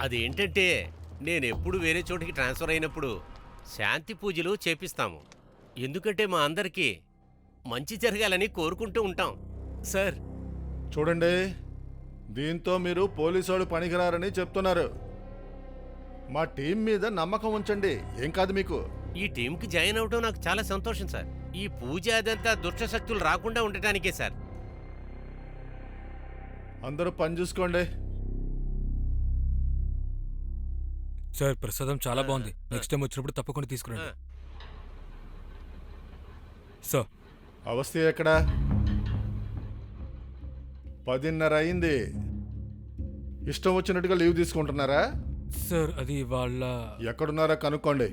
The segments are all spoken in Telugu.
అదేంటంటే నేనెప్పుడు వేరే చోటికి ట్రాన్స్ఫర్ అయినప్పుడు శాంతి పూజలు చేపిస్తాము. ఎందుకంటే మా అందరికీ మంచి జరగాలని కోరుకుంటూ ఉంటాం సార్. చూడండి, దీంతో మీరు పోలీసోళ్ళు పనికిరారని చెప్తున్నారు. మా టీం మీద నమ్మకం ఉంచండి, ఏం కాదు మీకు. ఈ టీంకి జాయిన్ అవడం నాకు చాలా సంతోషం సార్. ఈ పూజ అదంతా దుష్ట శక్తులు రాకుండా ఉండటానికే సార్. అందరూ పని చూసుకోండి. సార్ ప్రసాదం చాలా బాగుంది. నెక్స్ట్ టైం వచ్చినప్పుడు తప్పకుండా తీసుకురండి. సార్ అవస్థ ఎక్కడ? 10:30 అయింది. ఇష్టం వచ్చినట్టుగా లీవ్ తీసుకుంటున్నారా? సార్ అది వాళ్ళ ఎక్కడున్నారా కనుక్కోండి.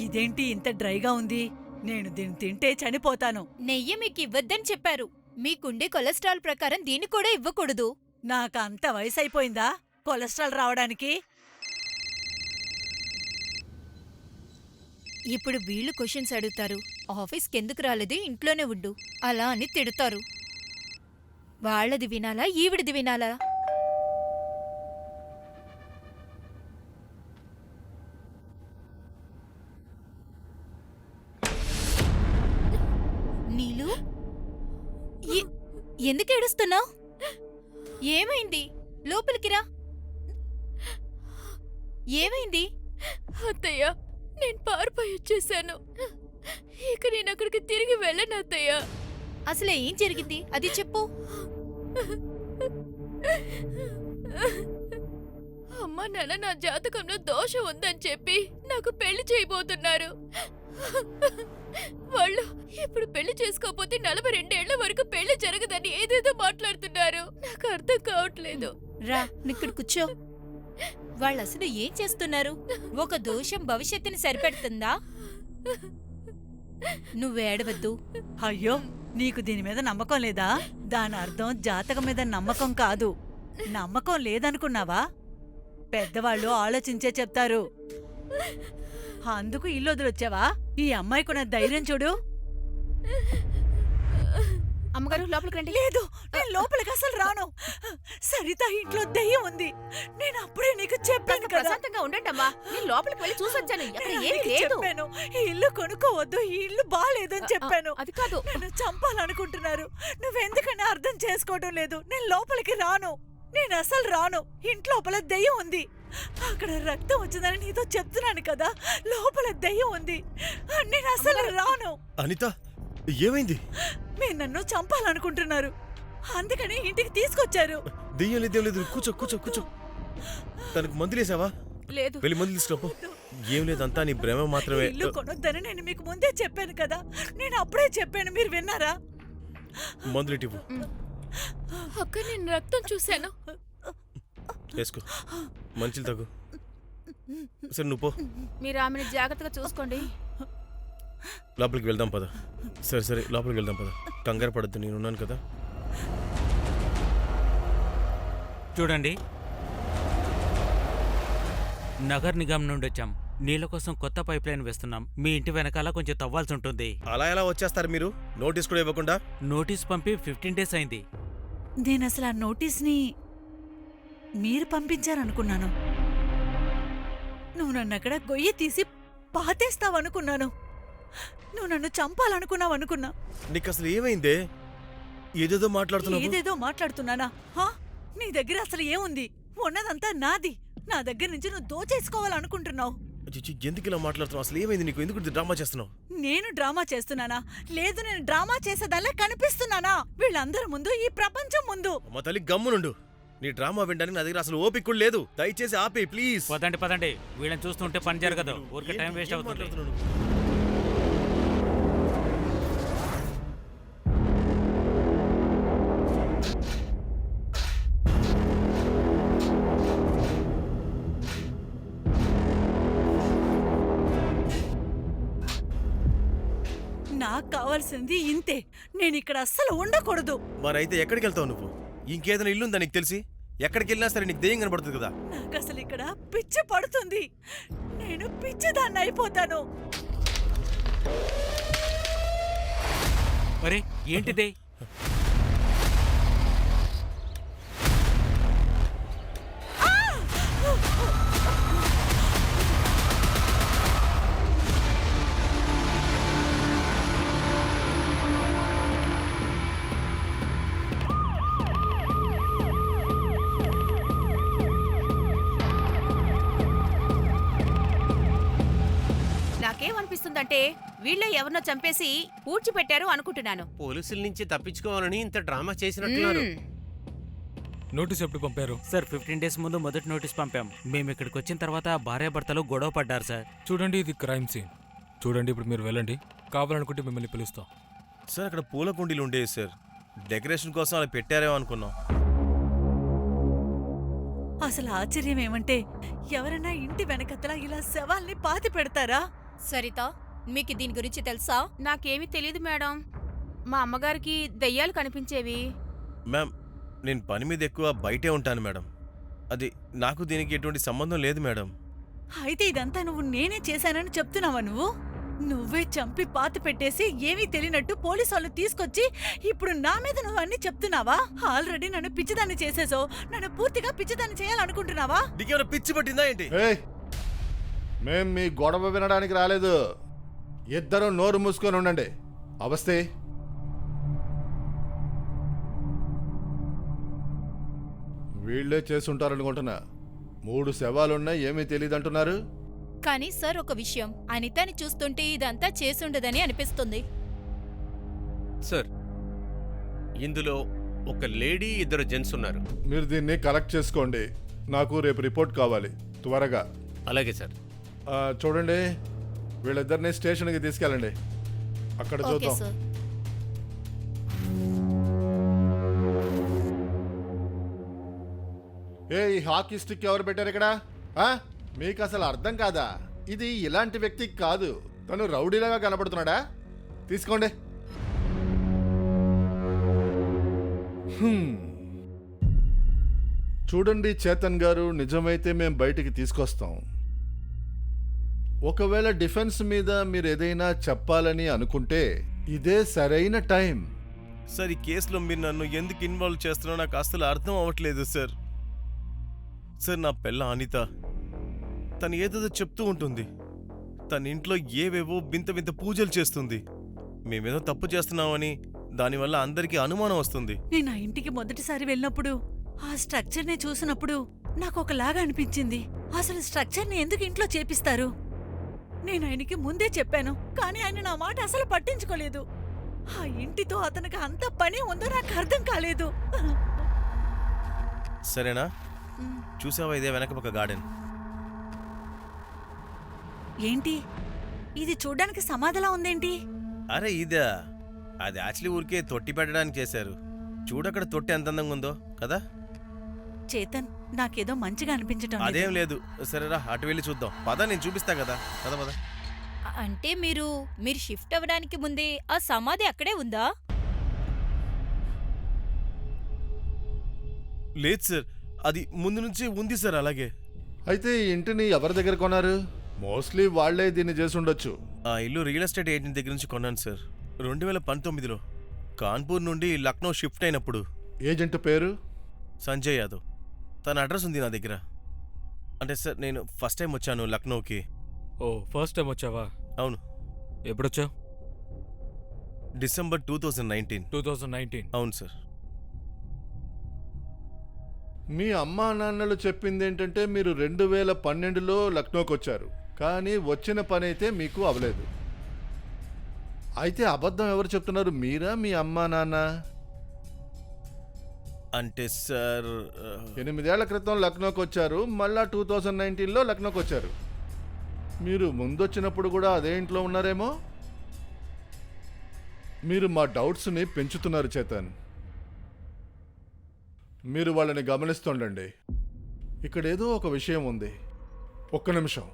ఇదేంటి ఇంత డ్రైగా ఉంది? నేను దీన్ని తింటే చనిపోతాను. నెయ్యి మీకు ఇవ్వద్దని చెప్పారు. మీకుండే కొలెస్ట్రాల్ ప్రకారం దీన్ని కూడా ఇవ్వకూడదు. నాకంత వయసు అయిపోయిందా కొలెస్ట్రాల్ రావడానికి? ఇప్పుడు వీళ్ళు క్వశ్చన్స్ అడుగుతారు. ఆఫీస్కి ఎందుకు రాలేదు, ఇంట్లోనే ఉండు అలా అని తిడతారు. వాళ్ళది వినాలా, ఈవిడిది వినాలా? నీలు, ఎందుకు ఏడుస్తున్నావు? ఏమైంది? లోపలికి రా. ఏమైంది? అత్తయ్య, నేను పారిపోయి వచ్చేసాను. ఇక నేను అక్కడికి తిరిగి వెళ్ళను అత్తయ్య. అసలే ఏం జరిగింది అది చెప్పు. అమ్మ నాన్న నా జాతకంలో దోషం ఉందని చెప్పి నాకు పెళ్లి చేయబోతున్నారు. వాళ్ళు ఇప్పుడు పెళ్లి చేసుకోకపోతే 42 ఏళ్ల వరకు పెళ్లి జరగదని ఏదేదో మాట్లాడుతున్నారు. నాకు అర్థం కావట్లేదు. రా, ఇక్కడ కూర్చో. వాళ్ళు అసలు ఏం చేస్తున్నారు? ఒక దోషం భవిష్యత్తుని సరిపెడుతుందా? నువ్వేడవద్దు. అయ్యో, నీకు దీని మీద నమ్మకం లేదా? దాని అర్థం జాతకం మీద నమ్మకం కాదు. నమ్మకం లేదనుకున్నావా? పెద్దవాళ్ళు ఆలోచించే చెప్తారు. అందుకు ఇల్లు వదిలొచ్చావా? ఈ అమ్మాయికున్న ధైర్యం చూడు. అమ్మగారు లోపలికి రండి. లేదు, నేను లోపలికి అసలు రాను. సరిత ఇంట్లో దెయ్యం ఉంది. నేను అప్పుడే నీకు చెప్పాను కదా. ప్రశాంతంగా ఉండండి అమ్మా. నేను లోపలికి వెళ్ళి చూసొచ్చాను. అక్కడ ఏమీ లేదు. చెప్పాను, ఈ ఇల్లు కొనుక్కోవద్దు, ఈ ఇల్లు బాగాలేదని చెప్పాను. అది కాదు, నన్ను చంపాలనుకుంటున్నారు. నువ్వెందుకని అర్థం చేసుకోవడం లేదు. నేను లోపలికి రాను. నేను అసలు రాను. ఇంట్లోపల దెయ్యం ఉంది. అక్కడ రక్తం వచ్చిందని నీతో చెప్తున్నాను కదా. లోపల దెయ్యం ఉంది. నేను అసలు రాను. అనిత, ఏమైంది? మీరు నన్ను చంపాలనుకుంటున్నారు, అందుకని ఇంటికి తీసుకొచ్చారు. దెయ్యం లేదు, లేదు. కూర్చో కూర్చో కూర్చో. తనకు మందులేసావా? లేదు. వెళ్ళి మందులు తీసుకురాపో. ఏం లేదంతా నీ భ్రమ మాత్రమే. ఇల్లు కొనొద్దని నేను మీకు ముందే చెప్పాను కదా. నేను అప్పుడే చెప్పాను, మీరు విన్నారా? మందులు ఇవ్వు. అక్క, నేను రక్తం చూశాను. వేసుకో, మంచిలు తగ్గు. సరే నువ్వు పో. మీరు ఆమెను జాగ్రత్తగా చూసుకోండి. లోపలికి వెళ్దాం పద. సరే సరే, లోపలికి వెళ్దాం పద. కంగారు పడద్దు, నేనున్నాను కదా. చూడండి, నగర్ నిగమ్ నుండి వచ్చాం. నీళ్ళ కోసం కొత్త పైప్ లైన్ వేస్తున్నాం. మీ ఇంటి వెనకాల కొంచెం తవ్వాల్సి ఉంటుంది. అలా ఎలా వచ్చేస్తారు మీరు, నోటీస్ కూడా ఇవ్వకుండా? నోటీస్ పంపి 15 days అయింది. నేను అసలు ఆ నోటీస్ని మీరు పంపించారనుకున్నాను. నువ్వు నన్ను అక్కడ గొయ్యి తీసి పాతేస్తావనుకున్నాను. నువ్వు నన్ను చంపాలనుకున్నావు అనుకున్నా. నీకు అసలు ఏమైందే? ఏదేదో మాట్లాడుతున్నావు. ఏదేదో మాట్లాడుతున్నానా? నీ దగ్గర అసలు ఏముంది? ఉన్నదంతా నాది. నా దగ్గర నుంచి నువ్వు దోచేసుకోవాలనుకుంటున్నావు. ఎందుకు ఇలా మాట్లాడుతున్నావు? అసలు ఏమైంది నీకు? ఎందుకు డ్రామా చేస్తున్నావు? నేను డ్రామా చేస్తున్నానా? లేదు, నేను డ్రామా చేసేదాల్లా కనిపిస్తున్నానా వీళ్ళందరి ముందు, ఈ ప్రపంచం ముందు? మా తల్లి గమ్మునుండు. నీ డ్రామా వినడానికి నా దగ్గర అసలు ఓపిక కూడా లేదు. దయచేసి ఆపే ప్లీజ్. పదండి పదండి, వీళ్ళని చూస్తుంటే పని జరగదు. ఊరికే టైం వేస్ట్ అవుతుంది. నాకు కావాల్సింది ఇంతే. నేను ఇక్కడ అస్సలు ఉండకూడదు. మరైతే ఎక్కడికి వెళ్తావు నువ్వు? ఇంకేదైనా ఇల్లుందా నీకు తెలిసి? ఎక్కడికి వెళ్ళినా సరే నీకు దెయ్యం కనబడుతుంది కదా. నాకు అసలు ఇక్కడ పిచ్చి పడుతుంది. నేను పిచ్చిదాన్ని అయిపోతాను. అరే ఏంటిదే? నాకేమనిపిస్తుందంటే వీళ్ళే ఎవరినో చంపేసి పూడ్చిపెట్టారు అనుకుంటున్నాను. పోలీసుల నుంచి తప్పించుకోవాలని ఇంత డ్రామా చేసినట్టున్నారు. నోటీస్ ఎప్పుడు పంపారు? సార్ 15 డేస్ ముందు మొదటి నోటీస్ పంపాం. మేము ఇక్కడికి వచ్చిన తర్వాత భార్యాభర్తలు గొడవ పడ్డారు సార్. చూడండి, ఇది క్రైమ్ సీన్. చూడండి, ఇప్పుడు మీరు వెళ్ళండి. కావాలనుకుంటే మిమ్మల్ని పిలుస్తాం. సార్ అక్కడ పూల కుండీలు ఉండేవి సార్. డెకరేషన్ కోసం అలా పెట్టారేమో అనుకున్నాం. అసలు ఆశ్చర్యం ఏమంటే ఎవరైనా ఇంటి వెనకతల ఇలా శవాల్ని పాతి పెడతారా? సరిత, మీకు దీని గురించి తెలుసా? నాకేమీ తెలియదు మేడం. మా అమ్మగారికి దెయ్యాలు కనిపించేవి. మ్యామ్, నేను పని మీద ఎక్కువ బయటే ఉంటాను మేడం. అది నాకు దీనికి ఎటువంటి సంబంధం లేదు మేడం. అయితే ఇదంతా నువ్వు నేనే చేశానని చెప్తున్నావా? నువ్వే చంపి పాతి పెట్టేసి ఏమీ తెలియనట్టు పోలీసు వాళ్ళు తీసుకొచ్చి ఇప్పుడు నా మీద నువ్వు అన్ని చెప్తున్నావా? ఆల్రెడీ నన్ను పిచ్చిదాన్ని చేసేసావు. నన్ను పూర్తిగా పిచ్చిదాన్ని చేయాలనుకుంటున్నావా? నీకేమైనా పిచ్చి పట్టిందా ఏంటి? ఏయ్, మేం మీ గొడవ వినడానికి రాలేదు. ఇద్దరు నోరు మూసుకొని ఉండండి. అవస్థే, వీళ్లే చేసుంటారనుకుంటున్నా. 3 శవాలున్నా ఏమీ తెలియదంటున్నారు. కానీ సార్, ఒక విషయం, అనితని చూస్తుంటే ఇదంతా చేసుండదని అనిపిస్తుంది. సార్, ఇందులో ఒక లేడీ, 2 జెంట్స్ ఉన్నారు. మీరు దీన్ని కలెక్ట్ చేసుకోండి. నాకు రేపు రిపోర్ట్ కావాలి త్వరగా. అలాగే సార్. చూడండి, వీళ్ళిద్దరిని స్టేషన్కి తీసుకెళ్ళండి. అక్కడ ఓకే చూద్దాం. సార్. ఈ హాకీ స్టిక్ ఎవరు పెట్టారు ఇక్కడ? మీకు అసలు అర్థం కాదా? ఇది ఇలాంటి వ్యక్తి కాదు. తను రౌడీలాగా కనపడుతున్నాడా? తీసుకోండి. చూడండి చేతన్ గారు, నిజమైతే మేం బయటికి తీసుకొస్తాం. ఒకవేళ డిఫెన్స్ మీద మీరు ఏదైనా చెప్పాలని అనుకుంటే ఇదే సరైన టైం. సార్, ఈ కేసులో మీరు నన్ను ఎందుకు ఇన్వాల్వ్ చేస్తున్నారో నాకు అసలు అర్థం అవ్వట్లేదు సార్. సార్, నా పిల్ల అనిత, తను ఏదేదో చెప్తూ ఉంటుంది. తన ఇంట్లో ఏవేవో వింత వింత పూజలు చేస్తుంది. మేమేదో తప్పు చేస్తున్నామని దానివల్ల అందరికీ అనుమానం వస్తుంది. నేను ఆ ఇంటికి మొదటిసారి వెళ్ళినప్పుడు ఆ స్ట్రక్చర్ని చూసినప్పుడు నాకు ఒకలాగా అనిపించింది. అసలు స్ట్రక్చర్ని ఎందుకు ఇంట్లో చేపిస్తారు? నేను ఆయనకి ముందే చెప్పాను, కానీ ఆయన నా మాట అసలు పట్టించుకోలేదు. ఆ ఇంటితో అతనికి అంత పని ఉందో నాకు అర్థం కాలేదు. సరేనా? చూసావా, ఇదే వెనక ఒక గార్డెన్. ఏంటి ఇది? చూడ్డానికి సమాధిలా ఉందేంటి? అరే ఇదా, అది యాక్చువల్లీ ఊరికే తొట్టి పెట్టడానికి చేశారు. చూడక్కడ తొట్టి ఎంత అందంగా ఉందో కదా. చేతన్, నాకేదో మంచిగా అనిపించటం లేదు. అదేం లేదు. సరేరా, అటు వెళ్ళి చూద్దాం. పద, నేను చూపిస్తా కదా. పద పద. అంటే మీరు షిఫ్ట్ అవ్వడానికి ముందే ఆ సమాధి అక్కడే ఉందా? లేదు సార్, అది ముందు నుంచి ఉంది సార్. అలాగే. అయితే ఈ ఇంటిని ఎవరి దగ్గర కొన్నారు? మోస్ట్లీ వాళ్లే దీన్ని చేసి ఉండొచ్చు. ఆ ఇల్లు రియల్ ఎస్టేట్ ఏజెంట్ దగ్గర నుంచి కొన్నాను సార్. 2019లో కాన్పూర్ నుండి లక్నో షిఫ్ట్ అయినప్పుడు. ఏజెంట్ పేరు? సంజయ్ యాదవ్. తన అడ్రస్ ఉంది నా దగ్గర. అంటే సార్, నేను ఫస్ట్ టైం వచ్చాను లక్నోకి. ఓ, ఫస్ట్ టైం వచ్చావా? అవును. ఎప్పుడొచ్చావు? డిసెంబర్ 2019. 2019. అవును సార్. మీ అమ్మా నాన్నలు చెప్పింది ఏంటంటే మీరు 2012లో లక్నోకి వచ్చారు, కానీ వచ్చిన పని అయితే మీకు అవలేదు. అయితే అబద్ధం ఎవరు చెప్తున్నారు, మీరా మీ అమ్మా నాన్న? అంటే సార్ 8 ఏళ్ల క్రితం లక్నోకి వచ్చారు, మళ్ళా 2019లో లక్నోకి వచ్చారు. మీరు ముందొచ్చినప్పుడు కూడా అదే ఇంట్లో ఉన్నారేమో. మీరు మా డౌట్స్ని పెంచుతున్నారు చేతన్. మీరు వాళ్ళని గమనిస్తుండండి. ఇక్కడేదో ఒక విషయం ఉంది. ఒక్క నిమిషం.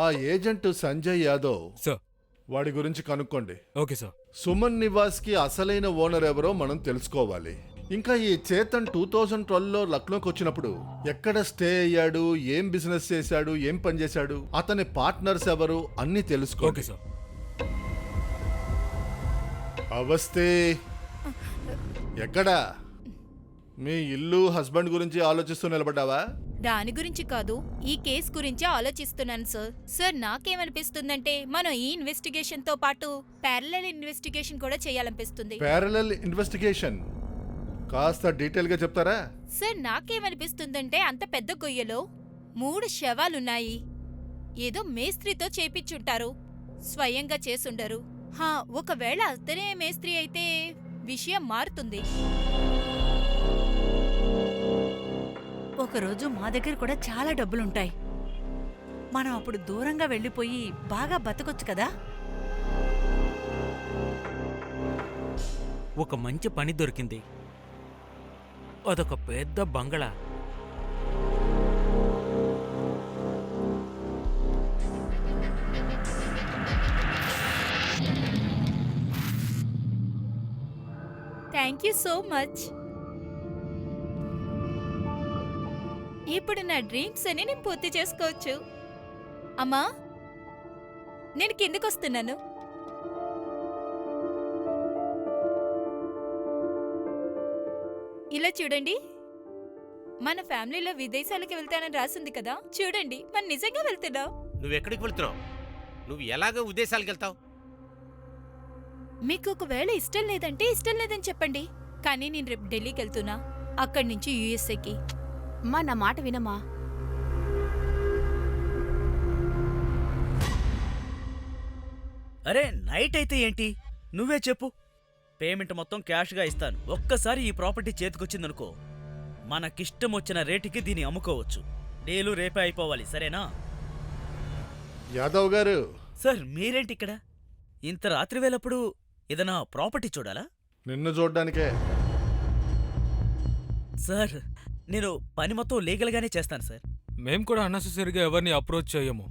ఆ ఏజెంట్ సంజయ్ యాదవ్, సార్, వాడి గురించి కనుక్కోండి. Okay sir. సుమన్ నివాస్కి అసలైన ఓనర్ ఎవరో మనం తెలుసుకోవాలి. ఇంకా ఈ చేతన్ 2012లో లక్నోకి వచ్చినప్పుడు ఎక్కడ స్టే అయ్యాడు, ఏం బిజినెస్ చేశాడు, ఏం పని చేశాడు, అతని పార్ట్నర్స్ ఎవరు, అన్నీ తెలుసుకోండి. Okay sir. అవస్థే, ఎక్కడా? మీ ఇల్లు, హస్బెండ్ గురించి ఆలోచిస్తూ నిలబడ్డావా? దాని గురించి కాదు, ఈ కేసు గురించి ఆలోచిస్తున్నాను సార్. సార్, నాకేమనిపిస్తుందంటే మనం ఈ ఇన్వెస్టిగేషన్ తో పాటు ప్యారలల్ ఇన్వెస్టిగేషన్ కూడా చేయాలనిపిస్తుంది. ప్యారలల్ ఇన్వెస్టిగేషన్ కాస్త డీటెయిల్గా చెప్తారా? సార్, నాకేమనిపిస్తుందంటే అంత పెద్ద గొయ్యలో 3 శవాలున్నాయి. ఏదో మేస్త్రితో చేపిచ్చుంటారు. స్వయంగా చేసుండరు. హా, ఒకవేళ అతనే మేస్త్రి అయితే విషయం మారుతుంది. ఒకరోజు మా దగ్గర కూడా చాలా డబ్బులుంటాయి. మనం అప్పుడు దూరంగా వెళ్ళిపోయి బాగా బతకొచ్చు కదా. ఒక మంచి పని దొరికింది. అదొక పెద్ద బంగళా. Thank you so much. ఇప్పుడు నా డ్రీమ్స్ అని నేను పూర్తి చేసుకోవచ్చు. అమ్మా, నేను కిందకొస్తున్నాను. ఇలా చూడండి, మన ఫ్యామిలీలో విదేశాలకు వెళ్తానని రాసింది కదా. చూడండి, మనం నిజంగా వెళ్తున్నాం. నువ్వెక్కడికి వెళ్తున్నావు? నువ్వు ఎలాగ ఉద్దేశాలకు వెళ్తావు? మీకు ఒకవేళ ఇష్టం లేదంటే ఇష్టం లేదని చెప్పండి. కానీ నేను రేపు ఢిల్లీకి వెళ్తున్నా, అక్కడి నుంచి యుఎస్ఏకి. మా నా మాట వినమ్మా. అరే నైట్ అయితే ఏంటి, నువ్వే చెప్పు. పేమెంట్ మొత్తం క్యాష్గా ఇస్తాను. ఒక్కసారి ఈ ప్రాపర్టీ చేతికొచ్చిందనుకో, మనకిష్టం వచ్చిన రేటుకి దీన్ని అమ్ముకోవచ్చు. డీలు రేపే అయిపోవాలి, సరేనా? యాదవ్ గారు, సార్ మీరేంటి ఇక్కడ? ఇంత రాత్రి వేళప్పుడు ఏదైనా ప్రాపర్టీ చూడాలా? నిన్ను చూడ్డానికే. సార్ నేను పని మొత్తం లీగల్గానే చేస్తాను సార్. మేం కూడా అన్నెసెసరీగా ఎవరిని అప్రోచ్ చేయము.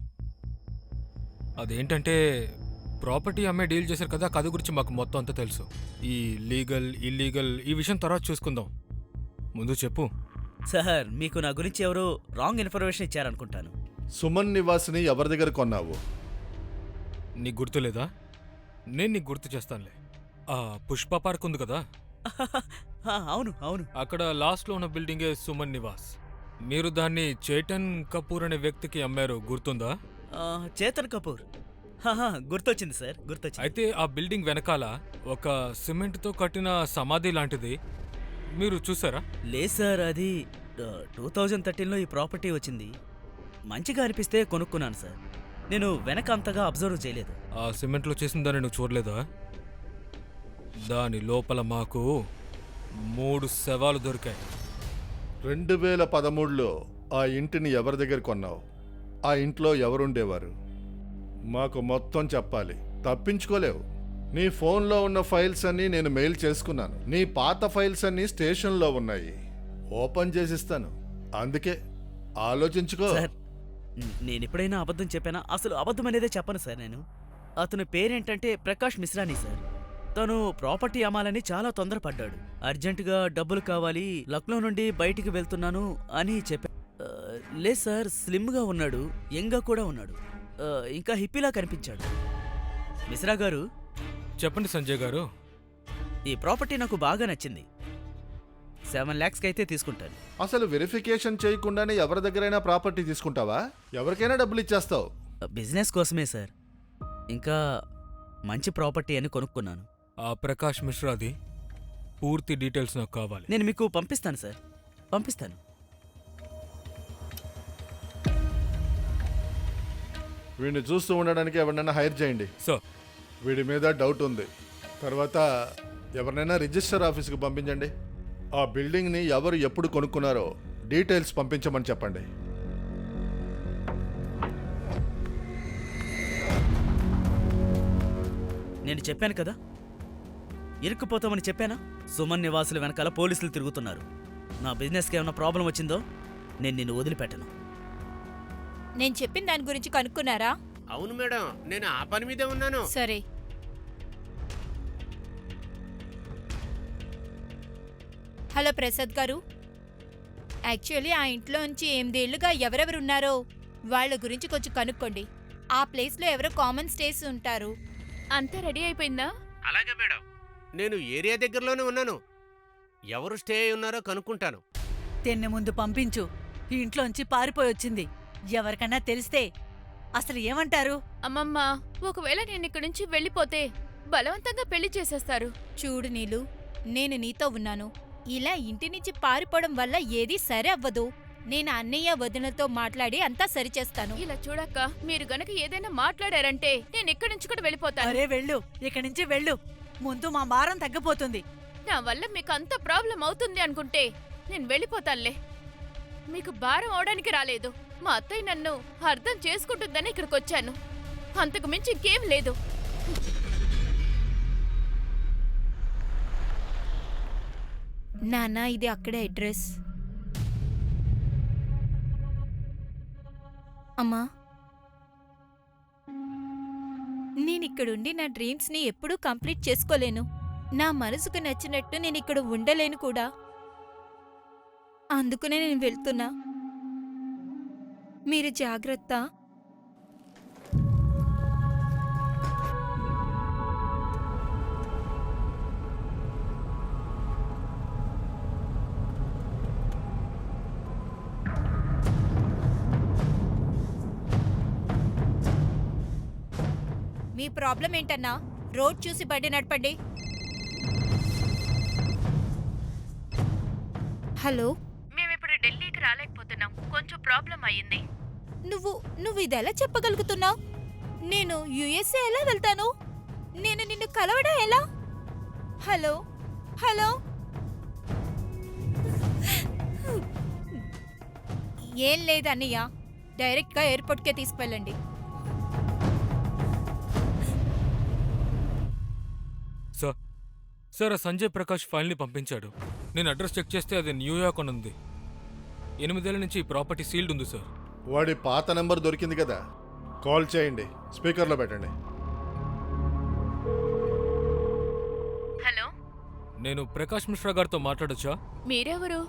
అదేంటంటే ప్రాపర్టీ అమ్మే డీల్ చేశారు కదా, కథ గురించి మాకు మొత్తం అంతా తెలుసు. ఈ లీగల్ ఇల్లీగల్ ఈ విషయం తర్వాత చూసుకుందాం. ముందు చెప్పు. సార్ మీకు నా గురించి ఎవరో రాంగ్ ఇన్ఫర్మేషన్ ఇచ్చారనుకుంటాను. సుమన్ నివాస్ని ఎవరి దగ్గర కొన్నావు? నీకు గుర్తులేదా? నేను నీకు గుర్తు చేస్తానులే. ఆ పుష్ప పార్క్ ఉంది కదా, అవును అవును. అక్కడ లాస్ట్లో ఉన్న బిల్డింగే సుమన్ నివాస్. మీరు దాన్ని చేతన్ కపూర్ అనే వ్యక్తికి అమ్మారు, గుర్తుందా? చేతన్ కపూర్, గుర్తొచ్చింది సార్, గుర్తొచ్చింది. అయితే ఆ బిల్డింగ్ వెనకాల ఒక సిమెంట్తో కట్టిన సమాధి లాంటిది మీరు చూసారా? లేదు సార్, అది 2013లో ఈ ప్రాపర్టీ వచ్చింది. మంచిగా అనిపిస్తే కొనుక్కున్నాను సార్. నేను వెనక అంతగా అబ్జర్వ్ చేయలేదు. ఆ సిమెంట్లో చేసిన దాన్ని నువ్వు చూడలేదా? దాని లోపల మాకు 3 శవాలు దొరికాయి. 2013లో ఆ ఇంటిని ఎవరి దగ్గర కొన్నావు? ఆ ఇంట్లో ఎవరుండేవారు? మాకు మొత్తం చెప్పాలి, తప్పించుకోలేవు. నీ ఫోన్లో ఉన్న ఫైల్స్ అన్నీ నేను మెయిల్ చేసుకున్నాను. నీ పాత ఫైల్స్ అన్నీ స్టేషన్లో ఉన్నాయి, ఓపెన్ చేసిస్తాను. అందుకే ఆలోచించుకో. సార్ నేను ఎప్పుడైనా అబద్ధం చెప్పానా? అసలు అబద్ధం అనేదే చెప్పను సార్ నేను. అతని పేరేంటంటే ప్రకాష్ మిశ్రాని సార్. తను ప్రాపర్టీ అమ్మాలని చాలా తొందరపడ్డాడు. అర్జెంటుగా డబ్బులు కావాలి, లక్నో నుండి బయటికి వెళ్తున్నాను అని చెప్పా. లేదు సార్, స్లిమ్గా ఉన్నాడు, యంగ్గా కూడా ఉన్నాడు, ఇంకా హిప్పీలా కనిపించాడు. మిశ్రా గారు. చెప్పండి సంజయ్ గారు. ఈ ప్రాపర్టీ నాకు బాగా నచ్చింది. 7 lakhs అయితే తీసుకుంటాను. అసలు వెరిఫికేషన్ చేయకుండానే ఎవరి దగ్గరైనా ప్రాపర్టీ తీసుకుంటావా? ఎవరికైనా డబ్బులు ఇచ్చేస్తావు? బిజినెస్ కోసమే సార్. ఇంకా మంచి ప్రాపర్టీ అని కొనుక్కున్నాను. ఆ ప్రకాష్ మిశ్రాది పూర్తి డీటెయిల్స్ నాకు కావాలి. నేను మీకు పంపిస్తాను సార్, పంపిస్తాను. వీడిని చూస్తూ ఉండడానికి ఎవరినైనా హైర్ చేయండి. సార్, వీడి మీద డౌట్ ఉంది. తర్వాత ఎవరినైనా రిజిస్టర్ ఆఫీస్కి పంపించండి. ఆ బిల్డింగ్ని ఎవరు ఎప్పుడు కొనుక్కున్నారో డీటెయిల్స్ పంపించమని చెప్పండి. నేను చెప్పాను కదా, ఇరుక్కుపోతామని చెప్పానా? సుమన్ నివాసుల వెనకాల పోలీసులు తిరుగుతున్నారు. నా బిజినెస్కి ఏమైనా ప్రాబ్లం వచ్చిందో నేను నిన్ను వదిలిపెట్టను. నేను చెప్పిన దాని గురించి కనుక్కున్నారా? అవును మేడం, నేను ఆ పని మీదే ఉన్నాను. సరే. హలో ప్రసాద్ గారు, యాక్చువల్లీ ఆ ఇంట్లోంచి 8 ఏళ్లుగా ఎవరెవరున్నారో వాళ్ళ గురించి కొంచెం కనుక్కోండి. ఆ ప్లేస్లో ఎవరో కామన్ స్టేస్ ఉంటారు. అంతా రెడీ అయిపోయిందా? అలాగే మేడం, నేను ఏరియా దగ్గరలోనే ఉన్నాను. ఎవరు స్టే అయి ఉన్నారో కనుక్కుంటాను. తెన్నె ముందు పంపించు. ఈ ఇంట్లోంచి పారిపోయొచ్చింది. ఎవరికన్నా తెలిస్తే అసలు ఏమంటారు? అమ్మమ్మ, ఒకవేళ నేను ఇక్కడి నుంచి వెళ్ళిపోతే బలవంతంగా పెళ్లి చేసేస్తారు. చూడు నీలు, నేను నీతో ఉన్నాను. ఇలా ఇంటి నుంచి పారిపోవడం వల్ల ఏదీ సరే అవ్వదు. నేను అన్నయ్య వదినతో మాట్లాడి అంతా సరిచేస్తాను. ఇలా చూడక్క, మీరు గనక ఏదైనా మాట్లాడారంటే నేను ఇక్కడి నుంచి కూడా వెళ్ళిపోతాను. అరే వెళ్ళు, ఇక్కడి నుంచి వెళ్ళు. ముందు మా భారం తగ్గిపోతుంది. నా వల్ల మీకు అంత ప్రాబ్లం అవుతుంది అనుకుంటే నేను వెళ్ళిపోతానులే. మీకు భారం అవడానికి రాలేదు. మా అత్తయ్య నన్ను అర్థం చేసుకుంటుందని ఇక్కడికి వచ్చాను. అంతకు మించి ఇంకేం లేదు. నాన్న, ఇది అక్కడే అడ్రస్. అమ్మా, నేనిక్కడుండి నా డ్రీమ్స్ని ఎప్పుడూ కంప్లీట్ చేసుకోలేను. నా మనసుకు నచ్చినట్టు నేను ఇక్కడ ఉండలేను కూడా. అందుకనే నేను వెళ్తున్నా. మీరు జాగ్రత్త. మీ ప్రాబ్లం ఏంటన్నా? రోడ్ చూసి బండి నడపండి. హలో, మేమిప్పుడు ఢిల్లీకి రాలేకపోతున్నాం. కొంచెం ప్రాబ్లం అయ్యింది. నువ్వు ఇదెలా చెప్పగలుగుతున్నావు? నేను యుఎస్ఏ ఎలా వెళ్తాను? నేను నిన్ను కలవడం ఎలా? హలో హలో, ఏం లేదు అన్నయ్య, డైరెక్ట్గా ఎయిర్పోర్ట్కే తీసుకువెళ్ళండి. సార్, ఆ సంజయ్ ప్రకాష్ ఫైల్ని పంపించాడు. నేను అడ్రస్ చెక్ చేస్తే అది న్యూయార్క్ అని ఉంది. 8 ఏళ్ల నుంచి ఈ ప్రాపర్టీ సీల్డ్ ఉంది సార్. వాడి పాత నెంబర్ దొరికింది కదా, కాల్ చేయండి, స్పీకర్లో పెట్టండి. హలో, నేను ప్రకాష్ మిశ్రా గారితో మాట్లాడొచ్చా? మీరెవరు?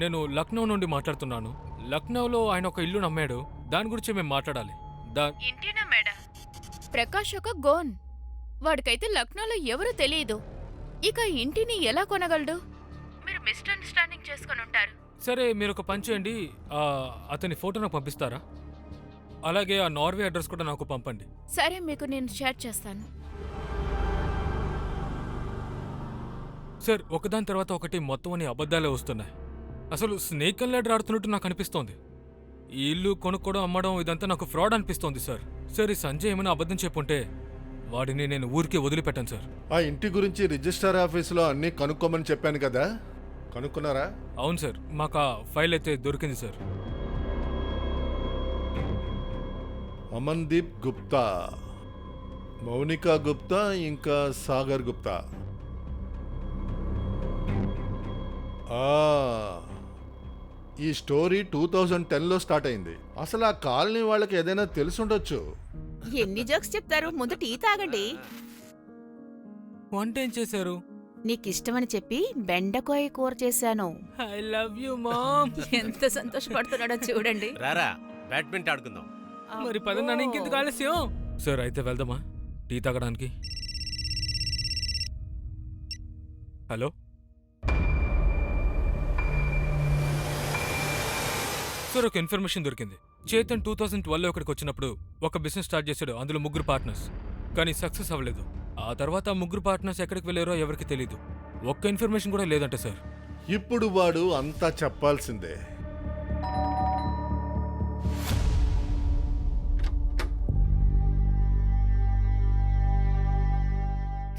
నేను లక్నో నుండి మాట్లాడుతున్నాను. లక్నోలో ఆయన ఒక ఇల్లు నమ్మాడు. దాని గురించి మేము మాట్లాడాలి. ఇంటినా మేడం? ప్రకాష్ ఒక గోన్. వాడికైతే లక్నోలో ఎవరూ తెలియదు. ఇక ఇంటిని ఎలా కొనగలడు? మీరు మిస్అండర్స్టాండింగ్ చేసుకుని ఉంటారు. సరే, మీరు ఒక పని చేయండి, అతని ఫోటో నాకు పంపిస్తారా? అలాగే ఆ నార్వే అడ్రస్ కూడా నాకు పంపండి. సరే, మీకు నేను షేర్ చేస్తాను. సార్, ఒకదాని తర్వాత ఒకటి మొత్తం అన్ని అబద్ధాలే వస్తున్నాయి. అసలు స్నేక్ అండ్ ల్యాడర్ ఆడుతున్నట్టు నాకు అనిపిస్తోంది. ఈ ఇల్లు కొనుక్కోవడం, అమ్మడం ఇదంతా నాకు ఫ్రాడ్ అనిపిస్తోంది సార్. సార్, ఈ సంజయ్ ఏమైనా అబద్ధం చెప్పుంటే వాడిని నేను ఊరికే వదిలిపెట్టాను సార్. ఆ ఇంటి గురించి రిజిస్టర్ ఆఫీసులో అన్నీ కనుక్కోమని చెప్పాను కదా, కనుక్కున్నారా? అవును సార్, మాకు ఆ ఫైల్ అయితే దొరికింది సార్. అమన్దీప్ గుప్తా, మౌనికా గుప్తా, ఇంకా సాగర్ గుప్తా. ఈ స్టోరీ 2010లో స్టార్ట్ అయింది. అసలు ఆ కాలనీ వాళ్ళకి ఏదైనా తెలుసుండొచ్చు. ఎన్ని జోక్స్ చెప్తారు? ముందు టీ తాగండి. వంట ఏం చేశారు? నీకిష్టమని చెప్పి బెండకాయ కూర చేశాను. I love you mom. ఎంత సంతోషపడుతున్నాడో చూడండి. రారా, బ్యాడ్మింటన్ ఆడుకుందాం. మరి పదన్నాను, ఇంకెందుకు ఆలస్యం? సార్, అయితే వెళ్దామా టీ తాగడానికి? హలో సార్, ఒక ఇన్ఫర్మేషన్ దొరికింది. చేతన్ 2012లో ఇక్కడికి వచ్చినప్పుడు ఒక బిజినెస్ స్టార్ట్ చేశాడు. అందులో 3 పార్ట్నర్స్, కానీ సక్సెస్ అవ్వలేదు. ఆ తర్వాత ఆ 3 పార్ట్నర్స్ ఎక్కడికి వెళ్ళారో ఎవరికి తెలీదు. ఒక్క ఇన్ఫర్మేషన్ కూడా లేదంట సార్. ఇప్పుడు వాడు అంతా చెప్పాల్సిందే.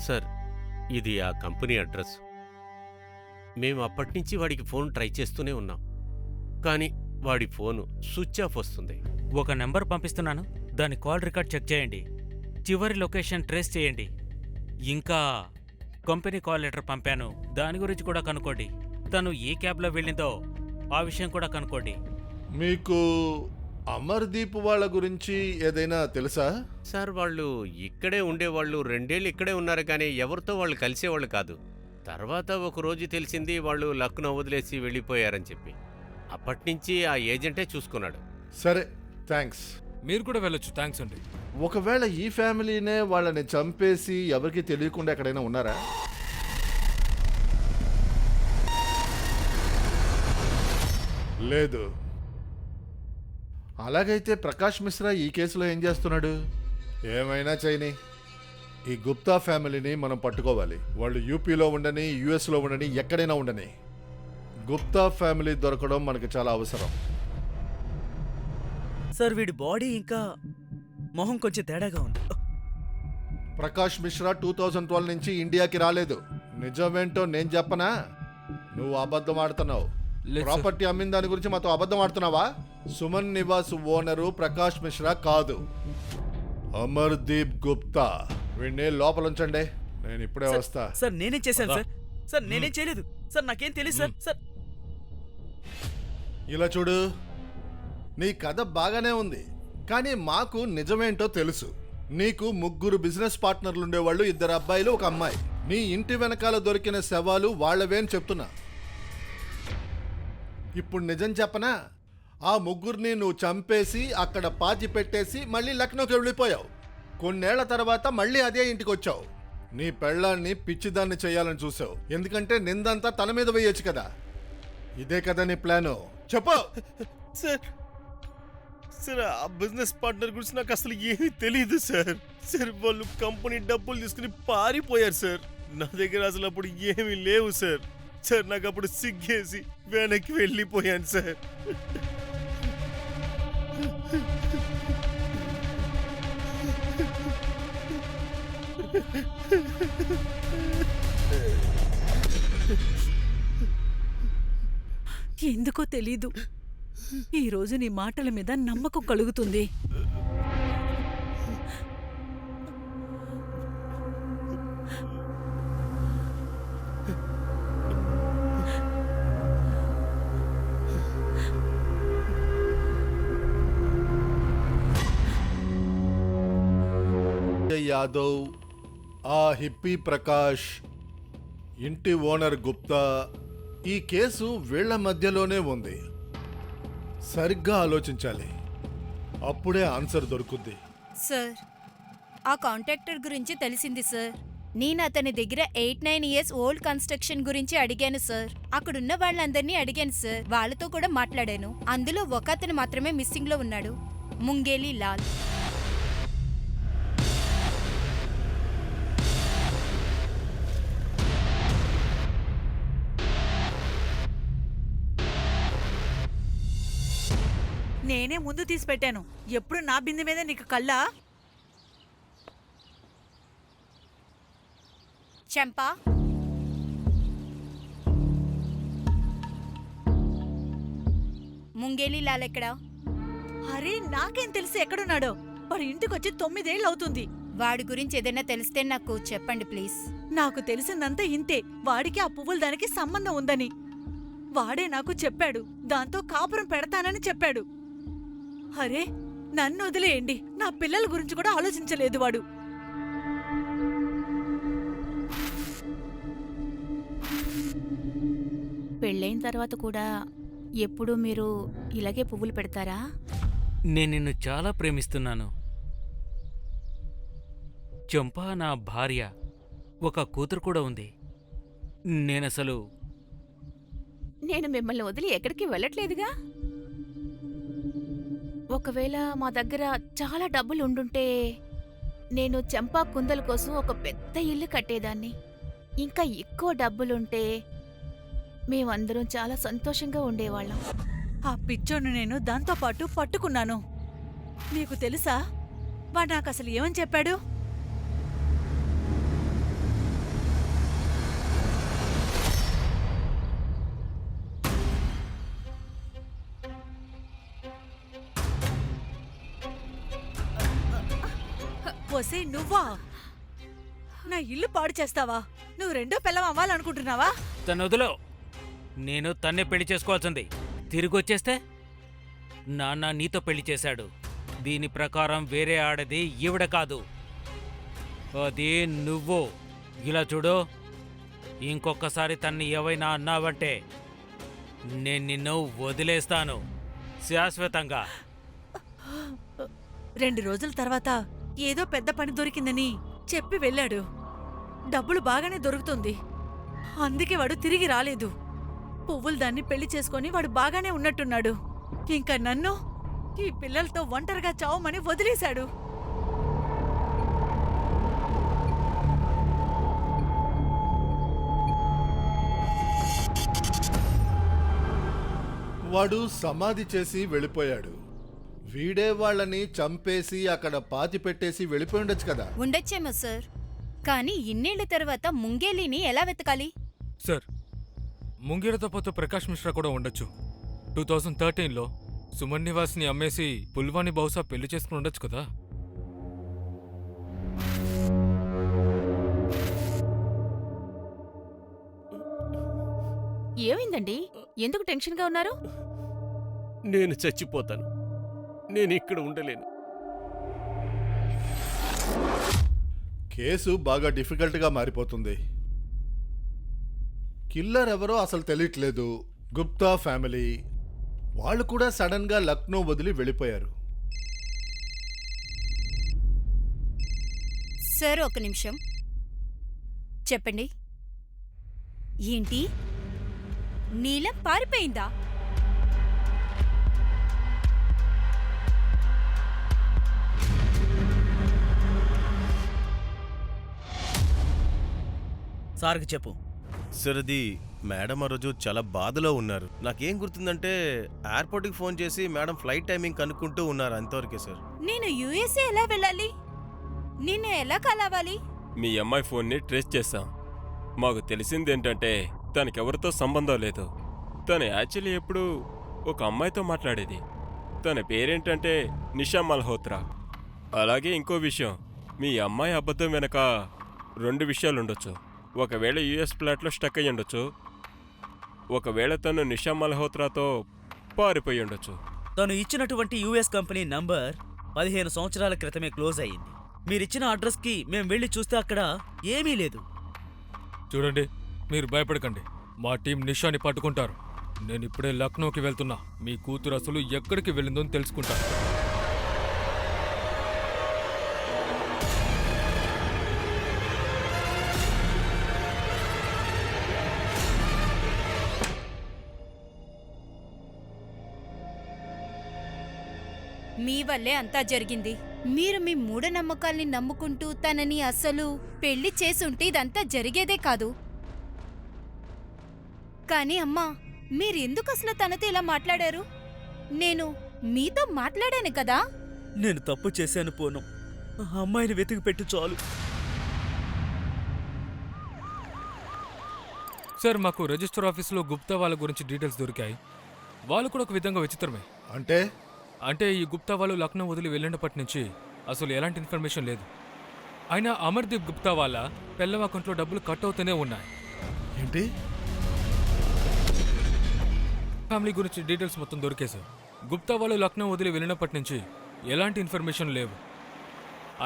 సార్, ఇది ఆ కంపెనీ అడ్రస్. మేము అప్పటినుంచి వాడికి ఫోన్ ట్రై చేస్తూనే ఉన్నాం, కానీ వాడి ఫోను స్విచ్ ఆఫ్ వస్తుంది. ఒక నెంబర్ పంపిస్తున్నాను, దాని కాల్ రికార్డ్ చెక్ చేయండి. చివరి లొకేషన్ ట్రేస్ చేయండి. ఇంకా కంపెనీ కాల్ లెటర్ పంపాను, దాని గురించి కూడా కనుక్కోండి. తను ఏ క్యాబ్లో వెళ్ళిందో ఆ విషయం కూడా కనుక్కోండి. మీకు అమర్దీప్ వాళ్ళ గురించి ఏదైనా తెలుసా? సార్, వాళ్ళు ఇక్కడే ఉండేవాళ్ళు. 2 ఏళ్ళు ఇక్కడే ఉన్నారు, కానీ ఎవరితో వాళ్ళు కలిసేవాళ్ళు కాదు. తర్వాత ఒకరోజు తెలిసింది వాళ్ళు లక్నో వదిలేసి వెళ్ళిపోయారని చెప్పి. అప్పటినుంచి ఆ ఏజెంటే చూసుకున్నాడు. సరే, థ్యాంక్స్. మీరు కూడా వెళ్ళొచ్చు. థ్యాంక్స్ అండి. ఒకవేళ ఈ ఫ్యామిలీనే వాళ్ళని చంపేసి ఎవరికి తెలియకుండా ఎక్కడైనా ఉన్నారా? లేదు. అలాగైతే ప్రకాష్ మిశ్రా ఈ కేసులో ఏం చేస్తున్నాడు? ఏమైనా చేయని, ఈ గుప్తా ఫ్యామిలీని మనం పట్టుకోవాలి. వాళ్ళు యూపీలో ఉండని, యుఎస్లో ఉండని, ఎక్కడైనా ఉండని. గుప్తా ఫ్యామిలీ దొరకడం మనకి చాలా అవసరం. సార్ వీడి బాడీ ఇంకా మొహం కొంచెం తేడాగా ఉంది. ప్రకాష్ మిశ్రా 2012 నుంచి ఇండియాకి రాలేదు. నిజమేంటో నేను చెప్పనా? నువ్వు అబద్ధం ఆడుతున్నావు. లేదు సార్. ప్రాపర్టీ అమ్మిన దాని గురించి మాతో అబద్ధం ఆడుతున్నావా? సుమన్ నివాస్ ఓనరు ప్రకాష్ మిశ్రా కాదు, అమర్దీప్ గుప్తా. వీడిని లోపల ఉంచండి, నేను ఇప్పుడే వస్తా. సార్ నేనేం చేశాను సార్? సార్ నేనేం చేయలేదు సార్, నాకేం తెలియదు సార్. సార్ ఇలా చూడు, నీ కథ బాగానే ఉంది, కానీ మాకు నిజమేంటో తెలుసు. నీకు 3 బిజినెస్ పార్ట్నర్లు ఉండేవాళ్ళు, 2 అబ్బాయిలు 1 అమ్మాయి. నీ ఇంటి వెనకాల దొరికిన శవాలు వాళ్ళవే అని చెప్తున్నా. ఇప్పుడు నిజం చెప్పనా? ఆ 3 నువ్వు చంపేసి అక్కడ పాతి పెట్టేసి మళ్ళీ లక్నోకి వెళ్ళిపోయావు. కొన్నేళ్ల తర్వాత మళ్ళీ అదే ఇంటికి వచ్చావు. నీ పెళ్ళాన్ని పిచ్చిదాన్ని చేయాలని చూసావు, ఎందుకంటే నిందంతా తన మీద వేయొచ్చు కదా. ఇదే కదా నీ ప్లాను? చెప్పు. సార్ సార్ ఆ బిజినెస్ పార్ట్నర్ గురించి నాకు అసలు ఏమీ తెలియదు సార్. సార్ వాళ్ళు కంపెనీ డబ్బులు తీసుకుని పారిపోయారు సార్. నా దగ్గర అసలు అప్పుడు ఏమీ లేవు సార్. సార్ నాకు అప్పుడు సిగ్గేసి వెనక్కి వెళ్ళిపోయాను సార్. ఎందుకో తెలీదు, ఈరోజు నీ మాటల మీద నమ్మకం కలుగుతుంది. యాదవ్, ఆ హిప్పీ ప్రకాష్, ఇంటి ఓనర్ గుప్తా, ఈ కేసు వీళ్ల మధ్యలోనే ఉంది. సరిగ్గా ఆలోచించాలి, అప్పుడే ఆన్సర్ దొరుకుద్ది. సార్ ఆ కాంట్రాక్టర్ గురించి తెలిసింది సార్. నేను అతని దగ్గర 8-9 ఇయర్స్ ఓల్డ్ కన్స్ట్రక్షన్ గురించి అడిగాను సార్. అక్కడున్న వాళ్ళందరినీ అడిగాను సార్, వాళ్ళతో కూడా మాట్లాడాను. అందులో ఒక అతను మాత్రమే మిస్సింగ్ లో ఉన్నాడు, ముంగేలి లాల్. నేనే ముందు తీసి పెట్టాను, ఎప్పుడు నా బిందె మీద నీకు కళ్ళా? చంపా, ముంగేలి లాల్ ఎక్కడా? అరే నాకేం తెలిసి ఎక్కడున్నాడో? వాడు ఇంటికొచ్చి 9 ఏళ్ళు అవుతుంది. వాడి గురించి ఏదైనా తెలిస్తే నాకు చెప్పండి ప్లీజ్. నాకు తెలిసిందంతా ఇంతే, వాడికి ఆ పువ్వుల దానికి సంబంధం ఉందని. వాడే నాకు చెప్పాడు, దాంతో కాపురం పెడతానని చెప్పాడు. అరే నన్ను వదిలేయండి, నా పిల్లల గురించి కూడా ఆలోచించలేదు వాడు. పెళ్ళైన తర్వాత కూడా ఎప్పుడూ మీరు ఇలాగే పువ్వులు పెడతారా? నేను నిన్ను చాలా ప్రేమిస్తున్నాను చంపా. నా భార్య, ఒక కూతురు కూడా ఉంది. నేనసలు నేను మిమ్మల్ని వదిలి ఎక్కడికి వెళ్ళట్లేదుగా. ఒకవేళ మా దగ్గర చాలా డబ్బులు ఉండుంటే నేను చంపా కుందల కోసం ఒక పెద్ద ఇల్లు కట్టేదాన్ని. ఇంకా ఎక్కువ డబ్బులుంటే మేమందరం చాలా సంతోషంగా ఉండేవాళ్ళం. ఆ పిచ్చోను నేను దాంతో పాటు పట్టుకున్నాను. నీకు తెలుసా వాడు నాకు అసలు ఏమని చెప్పాడు? ఒసే నువ్వా? నా ఇల్లు పాడు చేస్తావా? నువ్వు రెండో పిల్లం అవ్వాలనుకుంటున్నావా? తను వదిలో, నేను తన్నే పెళ్లి చేసుకోవాల్సింది. తిరిగొచ్చేస్తే నాన్న నీతో పెళ్లి చేశాడు. దీని ప్రకారం వేరే ఆడది ఈవిడ కాదు, అది నువ్వు. ఇలా చూడు, ఇంకొకసారి తన్ని ఏవైనా అన్నావంటే నేను నిన్ను వదిలేస్తాను శాశ్వతంగా. 2 రోజుల తర్వాత ఏదో పెద్ద పని దొరికిందని చెప్పి వెళ్ళాడు. డబ్బులు బాగానే దొరుకుతుంది, అందుకే వాడు తిరిగి రాలేదు. పువ్వులు దాన్ని పెళ్లి చేసుకొని వాడు బాగానే ఉన్నట్టున్నాడు. ఇంకా నన్ను ఈ పిల్లలతో ఒంటరిగా చావమని వదిలేశాడు. వాడు సమాధి చేసి వెళ్ళిపోయాడు. వీడే వాళ్ళని చంపేసి అక్కడ పాతి పెట్టేసి వెళ్ళిపోయి ఉండొచ్చు కదా. ఉండొచ్చేమో సార్, కానీ ఇన్నేళ్ల తర్వాత ముంగేలిని ఎలా వెతకాలి? సార్, ముంగేలతో పాటు ప్రకాష్ మిశ్రా కూడా ఉండొచ్చు. 2013లో సుమన్ నివాస్ని అమ్మేసి పుల్వాని బహుశా పెళ్లి చేసుకుని ఉండొచ్చు కదా. ఏమైందండి? ఎందుకు టెన్షన్గా ఉన్నారు? నేను చచ్చిపోతాను. నేను ఇక్కడ ఉండలేను. కేసు బాగా డిఫికల్ట్గా మారిపోతుంది. కిల్లర్ ఎవరో అసలు తెలియట్లేదు. గుప్తా ఫ్యామిలీ వాళ్ళు కూడా సడన్గా లక్నో వదిలి వెళ్ళిపోయారు. సార్ ఒక నిమిషం చెప్పండి. ఏంటి, నీలం పారిపోయిందా? సార్కి చెప్పు. సార్, అది మేడం ఆ రోజు చాలా బాధలో ఉన్నారు. నాకేం గుర్తుందంటే ఎయిర్పోర్ట్కి ఫోన్ చేసి మేడం ఫ్లైట్ టైమింగ్ కనుక్కుంటూ ఉన్నారు, అంతవరకే సార్. నేను యుఎస్ఏ ఎలా వెళ్ళాలి? నిన్ను ఎలా కలవాలి? మీ అమ్మాయి ఫోన్ని ట్రేస్ చేశాం. మాకు తెలిసిందేంటంటే తనకెవరితో సంబంధం లేదు. తను యాక్చువల్లీ ఎప్పుడు ఒక అమ్మాయితో మాట్లాడేది. తన పేరేంటంటే నిషా మల్హోత్రా. అలాగే ఇంకో విషయం, మీ అమ్మాయి అబద్ధం వెనక 2 విషయాలుండొచ్చు. ఒకవేళ యుఎస్ ఫ్లాట్లో స్టక్ అయ్యి ఉండొచ్చు, ఒకవేళ తను నిషా మల్హోత్రాతో పారిపోయి ఉండొచ్చు. తను ఇచ్చినటువంటి యుఎస్ కంపెనీ నంబర్ 15 సంవత్సరాల క్రితమే క్లోజ్ అయ్యింది. మీరిచ్చిన అడ్రస్కి మేము వెళ్ళి చూస్తే అక్కడ ఏమీ లేదు. చూడండి, మీరు భయపడకండి. మా టీం నిషాని పట్టుకుంటారు. నేను ఇప్పుడే లక్నోకి వెళ్తున్నా. మీ కూతురు అసలు ఎక్కడికి వెళ్ళిందో తెలుసుకుంటాను. మీ వల్లే అంతా జరిగింది. మీరు మీ మూఢనమ్మకాల్ని నమ్ముకుంటూ తనని అసలు పెళ్లి చేసుంటే ఇదంతా జరిగేదే కాదు. కానీ అమ్మా, మీరెందుకు అసలు తనతో ఇలా మాట్లాడారు? నేను మీతో మాట్లాడాను కదా. నేను తప్పు చేశాను పోను. ఆ అమ్మాయిని వెతికి పెట్టు చాలు. సార్, మాకు రిజిస్టర్ ఆఫీసులో గుప్తా వాళ్ళ గురించి డీటెయిల్స్ దొరికాయి. వాళ్ళు కూడా ఒక విధంగా విచిత్రమే. అంటే ఈ గుప్తా వాళ్ళు లక్నో వదిలి వెళ్ళినప్పటి నుంచి అసలు ఎలాంటి ఇన్ఫర్మేషన్ లేదు. అయినా అమర్దీప్ గుప్తా వాళ్ళ పెళ్ళం అకౌంట్లో డబ్బులు కట్ అవుతూనే ఉన్నాయి. ఏంటి? ఫ్యామిలీ గురించి డీటెయిల్స్ మొత్తం దొరికాయి సార్. గుప్తా వాళ్ళు లక్నో వదిలి వెళ్ళినప్పటి నుంచి ఎలాంటి ఇన్ఫర్మేషన్ లేవు.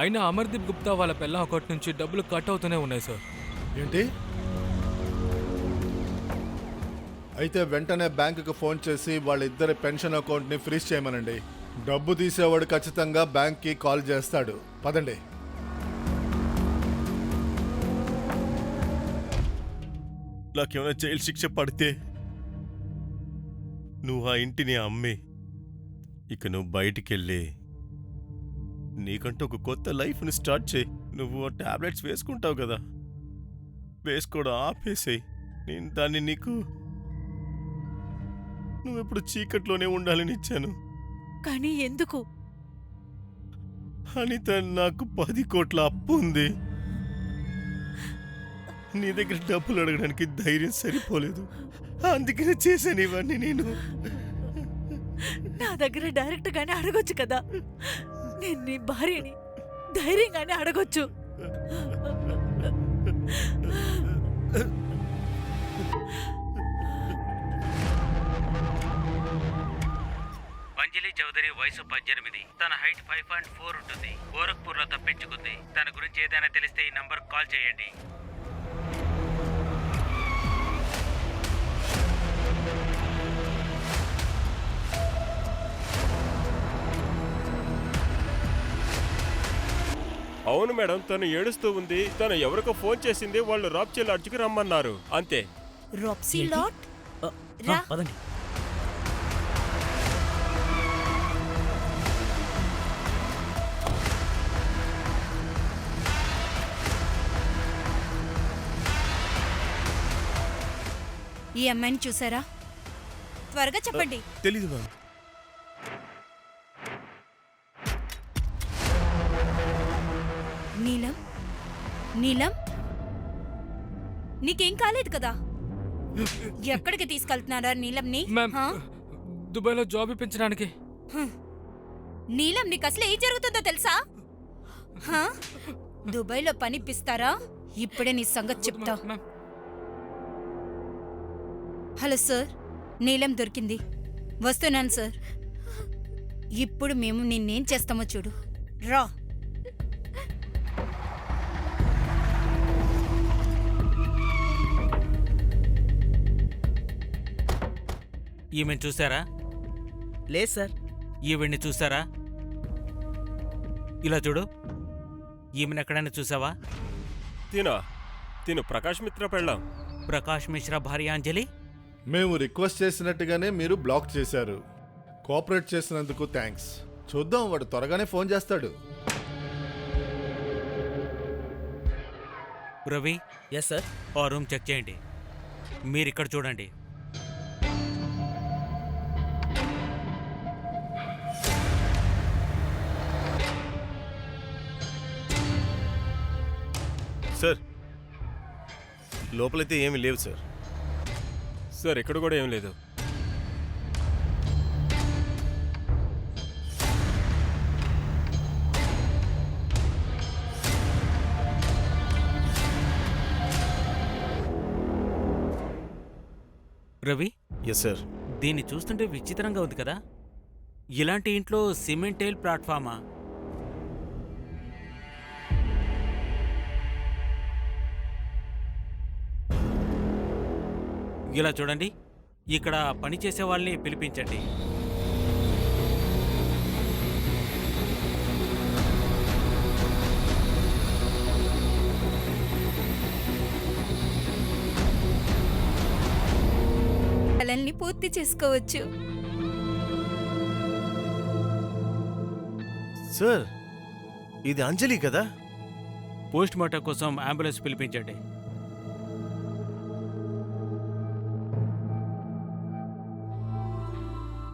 అయినా అమర్దీప్ గుప్తా వాళ్ళ పెళ్ళం అకౌంట్ నుంచి డబ్బులు కట్ అవుతూనే ఉన్నాయి సార్. ఏంటి? అయితే వెంటనే బ్యాంకుకి ఫోన్ చేసి వాళ్ళిద్దరి పెన్షన్ అకౌంట్ని ఫ్రీజ్ చేయమనండి. డబ్బు తీసేవాడు ఖచ్చితంగా బ్యాంక్కి కాల్ చేస్తాడు. పదండి. నాకేమైనా జైలు శిక్ష పడితే నువ్వు ఆ ఇంటిని అమ్మి ఇక నువ్వు బయటికెళ్ళి నీకంటూ ఒక కొత్త లైఫ్ని స్టార్ట్ చేయి. నువ్వు ఆ టాబ్లెట్స్ వేసుకుంటావు కదా, వేసుకోవడం ఆపేసేయి. నేను దాన్ని నీకు నువ్వెప్పుడు చీకట్లోనే ఉండాలని ఇచ్చాను. కానీ ఎందుకు? అనిత, నాకు 10 కోట్ల అప్పు ఉంది. నీ దగ్గర డబ్బులు అడగడానికి ధైర్యం సరిపోలేదు. అందుకనే చేశాను ఇవన్నీ. నేను నా దగ్గర డైరెక్ట్ గానే అడగొచ్చు కదా. నేను నీ భార్యని, ధైర్యంగానే అడగొచ్చు. అంజలి చౌదరి వయసు 18. తన హైట్ 5.4 ఉంటుంది. గోరఖ్పూర్లో తప్పించుకుంది. తన గురించి ఏదైనా తెలిస్తే ఈ నంబర్ కాల్ చేయండి. అవును మేడం, తను ఏడుస్తూ ఉంది. తను ఎవరికో ఫోన్ చేసింది. వాళ్ళు రాప్చేల్ అర్జుకి రమ్మన్నారు, అంతే. రాప్సీ లాట్ ఆ, పదండి. ఈ అమ్మాయిని చూసారా? త్వరగా చెప్పండి. తెలీదు మ్యామ్. నీలం, నీలం, నీకేం కాలేదు కదా? ఎక్కడికి తీసుకెళ్తున్నారా నీలంని? మ్యామ్ హా? దుబాయ్లో జాబ్ ఇప్పించడానికి. నీలం, నీకు అసలు ఏం జరుగుతుందో తెలుసా? హా? దుబాయ్లో పనిపిస్తారా? ఇప్పుడే నీ సంగతి చెప్తా. మ్యామ్, హలో సార్, నీలం దొరికింది. వస్తున్నాను సార్. ఇప్పుడు మేము నిన్నేం చేస్తామో చూడు. రా. ఈమెను చూసారా? లేదు సార్. ఈవిడ్ని చూసారా? ఇలా చూడు. ఈమెను ఎక్కడైనా చూసావా? తిను ప్రకాష్ మిత్ర పెళ్ళాం. ప్రకాష్ మిశ్రా భార్య అంజలి. మేము రిక్వెస్ట్ చేసినట్టుగానే మీరు బ్లాక్ చేశారు. కోఆపరేట్ చేసినందుకు థ్యాంక్స్. చూద్దాం, వాడు త్వరగానే ఫోన్ చేస్తాడు. Ravi, yes sir. ఆ రూమ్ చెక్ చేయండి. మీరిక్కడ చూడండి. సార్, లోపలైతే ఏమీ లేవు సార్. సార్ ఇక్కడ కూడా ఏం లేదు. Ravi, yes sir. దీన్ని చూస్తుంటే విచిత్రంగా ఉంది కదా. ఇలాంటి ఇంట్లో సిమెంటేల్ ప్లాట్ఫామా? ఇలా చూడండి. ఇక్కడ పనిచేసే వాళ్ళని పిలిపించండి. కలల్ని పూర్తి చేసుకోవచ్చు. సార్, ఇది అంజలి కదా? పోస్ట్ మార్టం కోసం అంబులెన్స్ పిలిపించండి.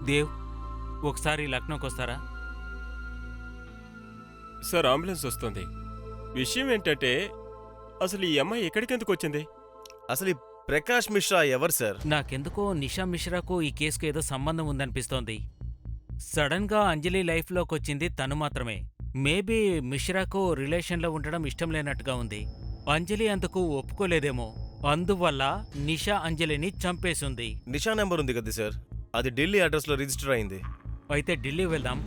దేవ్, ఒకసారి లక్నోకి వస్తారా? సార్ అంబులెన్స్ వస్తుంది. విషయం ఏంటంటే అసలు ఈ అమ్మాయి ఎక్కడికెందుకు వచ్చింది? అసలు ఈ ప్రకాష్ మిశ్రా ఎవరు సార్? నాకెందుకో నిషా మిశ్రాకు ఈ కేసుకు ఏదో సంబంధం ఉందనిపిస్తోంది. సడన్గా అంజలి లైఫ్లోకి వచ్చింది తను మాత్రమే. మేబీ మిశ్రాకు రిలేషన్లో ఉండడం ఇష్టం లేనట్టుగా ఉంది. అంజలి అందుకు ఒప్పుకోలేదేమో. అందువల్ల నిషా అంజలిని చంపేసింది. నిషా నెంబర్ ఉంది కదా సార్, అది ఢిల్లీ అడ్రస్లో రిజిస్టర్ అయింది. అయితే ఢిల్లీ వెళ్దాం.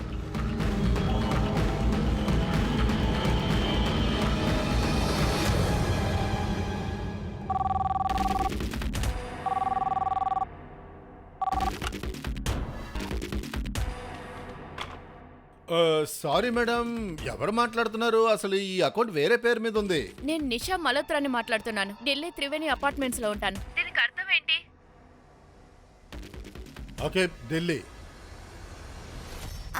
సారీ మేడం, ఎవరు మాట్లాడుతున్నారు? అసలు ఈ అకౌంట్ వేరే పేరు మీద ఉంది. నేను నిషా మల్హోత్రాని మాట్లాడుతున్నాను. ఢిల్లీ త్రివేణి అపార్ట్మెంట్స్ లో ఉంటాను. దీనికి అర్థం ఏంటి? ఓకే, ఢిల్లీ.